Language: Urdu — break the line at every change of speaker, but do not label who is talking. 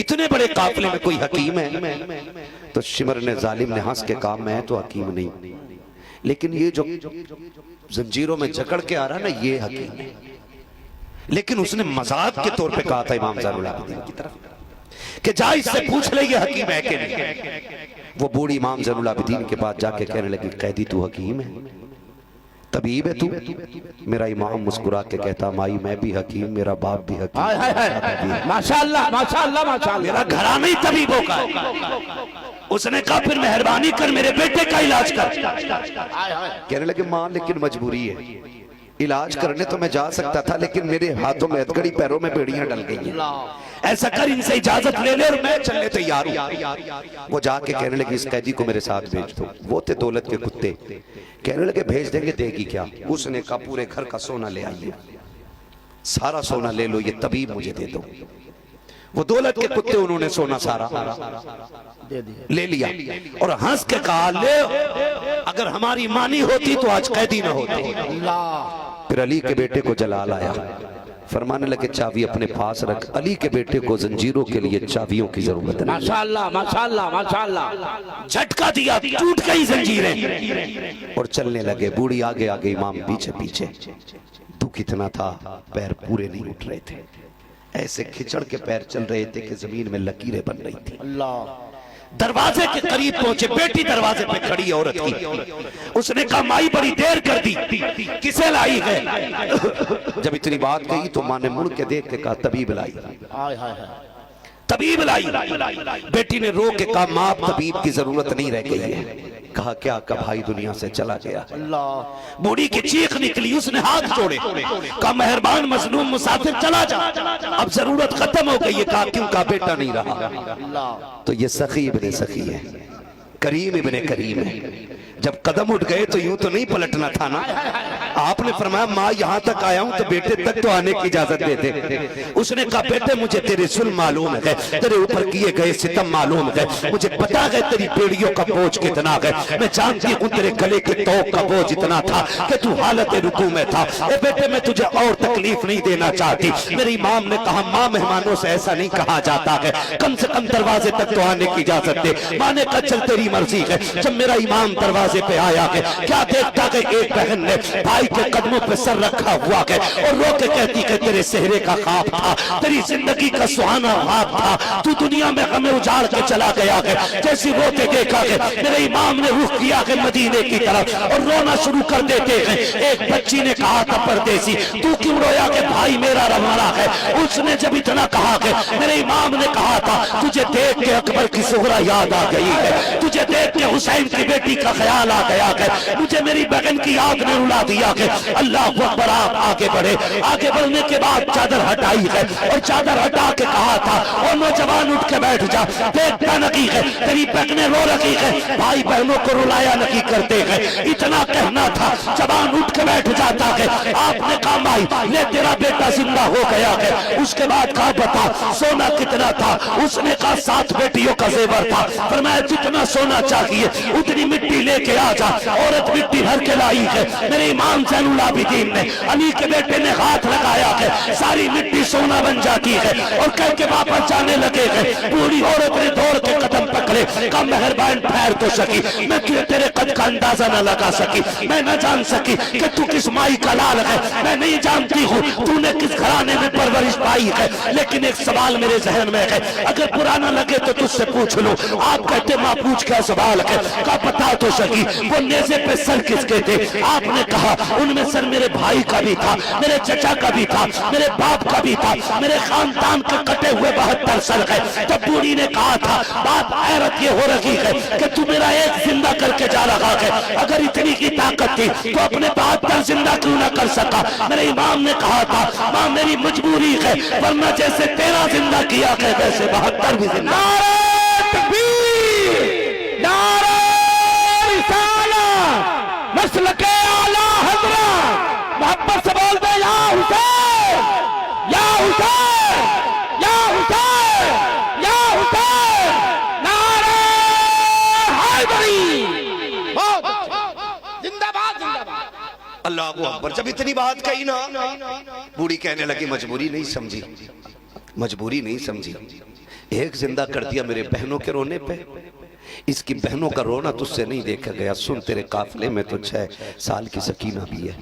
اتنے بڑے قافلے میں کوئی حکیم ہے؟ تو شمر نے ظالم نے ہنس کے کہا میں تو حکیم نہیں، لیکن یہ جو زنجیروں میں جکڑ کے آ رہا نا یہ حکیم ہے۔ لیکن اس نے مذاق کے طور پہ کہا تھا امام زین العابدین کی طرف کہ جا اس سے پوچھ لے یہ حکیم ہے کہ نہیں۔ وہ بوڑھی امام زین العابدین کے پاس جا کے کہنے لگی قیدی تو حکیم ہے، طبیب ہے تو؟ میرا امام مسکرا کے کہتا مائی میں بھی حکیم، میرا باپ بھی حکیم،
ماشاءاللہ ماشاءاللہ ماشاءاللہ،
میرا گھرانہ ہی طبیبوں کا ہے۔ اس نے کہا پھر مہربانی کر میرے بیٹے کا علاج کر۔ کہنے لگے ماں لیکن مجبوری ہے، علاج کرنے تو میں جا سکتا تھا لیکن میرے ہاتھوں میں ہتھکڑی پیروں میں بیڑیاں ڈل گئی ہیں، ایسا کر ان سے اجازت لے لے اور میں چلنے تیار ہوں۔ وہ جا کے کہنے لگی اس قیدی کو میرے ساتھ بھیج دو۔ وہ تھے دولت کے کتے، کہنے لگے بھیج دیں گے، دے گی کیا؟ اس نے کہا پورے گھر کا سونا لے آئیے، سارا سونا لے لو، یہ طبیب مجھے دے دو۔ وہ دولت کے کتے انہوں نے سونا سارا لے لیا اور ہنس کے کہا لے اگر ہماری مانی ہوتی تو آج قیدی نہ ہوتے۔ پھر علی کے بیٹے کو جلال آیا، فرمانے لگے چاوی اپنے پاس رکھ، علی کے بیٹے کو زنجیروں کے لیے چاویوں کی ضرورت نہیں۔
ماشاءاللہ ماشاءاللہ ماشاءاللہ،
جھٹکا دیا، ٹوٹ گئی زنجیریں اور چلنے لگے، بوڑھی آگے آگے، امام پیچھے پیچھے۔ دکھ اتنا تھا پیر پورے نہیں اٹھ رہے تھے، ایسے کھچڑ کے پیر چل رہے تھے کہ زمین میں لکیریں بن رہی تھی۔ دروازے کے قریب پہنچے، بیٹی دروازے پہ کھڑی عورت کی، اس نے کہا مائی بڑی دیر کر دی، کسے لائی ہے؟ جب اتنی بات کہی تو ماں نے مڑ کے دیکھ کے کہا طبیب لائی، طبیب لائی۔ بیٹی نے رو کے کہا ماں اب طبیب کی ضرورت نہیں رہ گئی ہے۔ کہا کیا؟ کہ بھائی دنیا سے چلا گیا۔ بوڑھی کی چیخ نکلی، اس نے ہاتھ جوڑے، کہا مہربان مظلوم مسافر چلا جا، اب ضرورت ختم ہو گئی ہے۔ کہا کیوں؟ کہا بیٹا نہیں رہا۔ تو یہ سخی ابن سخی ہے، کریم ابن کریم ہے۔ جب قدم اٹھ گئے تو یوں تو نہیں پلٹنا تھا نا۔ آپ نے فرمایا ماں یہاں تک آیا ہوں تو بیٹے تک تو آنے کی اجازت دے دے۔ اس نے کہا بیٹے مجھے تیرے ظلم معلوم ہے، تیرے اوپر کیے گئے ستم معلوم ہے، مجھے پتا ہے تیری بیڑیوں کا بوجھ کتنا ہے، میں جانتی ہوں تیرے گلے کے توق کا بوجھ اتنا تھا کہ تو حالت رکوع میں تھا۔ اے بیٹے میں تجھے اور تکلیف نہیں دینا چاہتی۔ میرے امام نے کہا ماں مہمانوں سے ایسا نہیں کہا جاتا ہے، کم سے کم دروازے تک تو آنے کی اجازت دے۔ ماں نے کہا چل تیری مرضی ہے۔ جب میرا امام دروازے پہ آیا ہے کیا دیکھتا کہ ایک بہن نے بھائی کے قدموں پہ سر رکھا ہوا ہے اور رو کے کہتی کہ تیرے سہرے کا خواب تھا، تیری زندگی کا سہانا خواب تھا، تو دنیا میں ہمیں اجاڑ کے چلا گیا ہے۔ جیسی روتے دیکھا ہے میرے امام نے رخ کیا ہے مدینے کی طرف اور رونا شروع کر دیتے ہیں۔ ایک بچی نے کہا تھا پردیسی تو کیوں رویا کہ بھائی میرا روانہ ہے؟ اس نے جب اتنا کہا کہ میرے امام نے کہا تھا تجھے دیکھ کے اکبر کی زہرہ یاد آ گئی ہے، تجھے دیکھ کے حسین کی بیٹی کا خیال آ گیا ہے، مجھے میری بہن کی یاد نے رلا دیا ہے۔ اللہ اکبر، آپ آگے بڑھے، آگے بڑھنے کے بعد چادر ہٹائی ہے اور چادر ہٹا کے کہا تھا اور نوجوان اٹھ کے بیٹھ جا، دیکھتا نکی ہے تیری بہنیں رو رہی ہے، بھائی بہنوں کو رلایا نکی کرتے ہیں، اتنا کہنا تھا جوان اٹھ کے بیٹھ جاتا ہے۔ آپ نے کہا مائی لے تیرا بیٹا زندہ ہو گیا ہے۔ اس کے بعد کہا بتا سونا کتنا تھا؟ اس نے کہا 7 بیٹیوں کا زیور تھا۔ فرمایا جتنا سونا چاہیے اتنی مٹی لے کے آ جا۔ عورت مٹی بھر کے لائی ہے، میرے امام زین العابدین نے علی کے بیٹے نے ہاتھ لگایا ہے، ساری مٹی سونا بن جاتی ہے اور کہہ کے واپس جانے لگے ہیں۔ بوڑھی عورت نے دوڑ کے قدم پکڑے، کہا مہربان ٹھہر تو سکی، میں تیرے قد کا اندازہ نہ لگا سکی، میں نہ جان سکی کہ تو کس مائی کا لال ہے، میں نہیں جانتی ہوں تو نے کس گھرانے میں پرورش پائی ہے، لیکن ایک سوال میرے ذہن میں ہے، اگر پرانا لگے تو تجھ سے پوچھ لوں۔ آپ کہتے ماں پوچھ کیا سوال ہے؟ کہا بتا تو سکی وہ نیزے پہ سر کس کے تھے؟ آپ نے کہا ان میں سر میرے بھائی کا بھی تھا، میرے چچا کا بھی تھا، میرے باپ کا بھی تھا، میرے خاندان کے کٹے ہوئے 72 سر ہے۔ تب بوڑھی نے کہا تھا بات حیرت یہ ہو رہی ہے کہ تو میرا ایک زندہ کر کے جا رہا ہے، اگر اتنی کی طاقت تھی تو اپنے 72 زندہ کیوں نہ کر سکا؟ میرے امام نے کہا تھا ماں میری مجبوری ہے، ورنہ جیسے تیرا زندہ کیا ہے ویسے 72 بھی زندہ۔
نعرہ تکبیر، نعرہ رسالت، مسلک اعلیٰ حضرت، محبت سے بول دے یا حسین، یا حسین، یا حسین، یا حسین، نعرہ حیدری، زندہ باد، زندہ باد۔
اللہ اکبر۔ جب اتنی بات کہی نا بوڑھی کہنے لگی مجبوری نہیں سمجھی، مجبوری نہیں سمجھی، ایک زندہ کر دیا میرے بہنوں کے رونے پہ، اس کی بہنوں کا رونا تجھ سے نہیں دیکھا گیا، سن تیرے قافلے میں تو 6 سال کی سکینہ بھی ہے۔